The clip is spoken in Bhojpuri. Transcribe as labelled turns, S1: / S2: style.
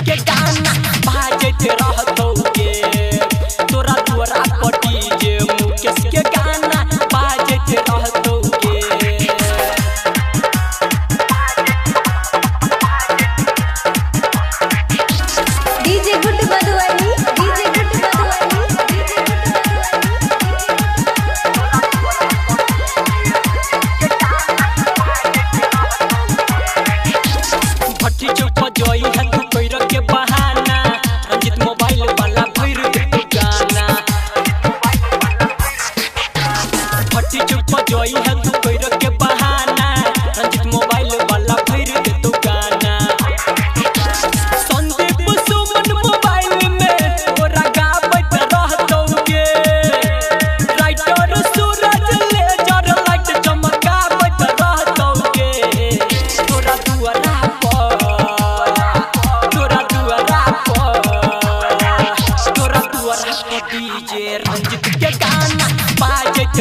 S1: के गाना बाजत रहतो के तोरा तोरा पटी जे मुकेश के गाना बाजत रहतो के
S2: डीजे गुड मधुबनी
S1: भट्टी चौक जोई है तू कोई के बहाना रंजित मोबाइल वाला भैर दे तू गाना भट्टी चौक जोई है तू कोई के बहाना रंजित मोबाइल वाला भैर दे तू गाना संदीप सुमन मोबाइल में तोरा गावत रहतो के राइटर सूरज लेजर लाइट चमकावत रहतो के तोरा दुआरा डीजे रंजित के गाना बाजत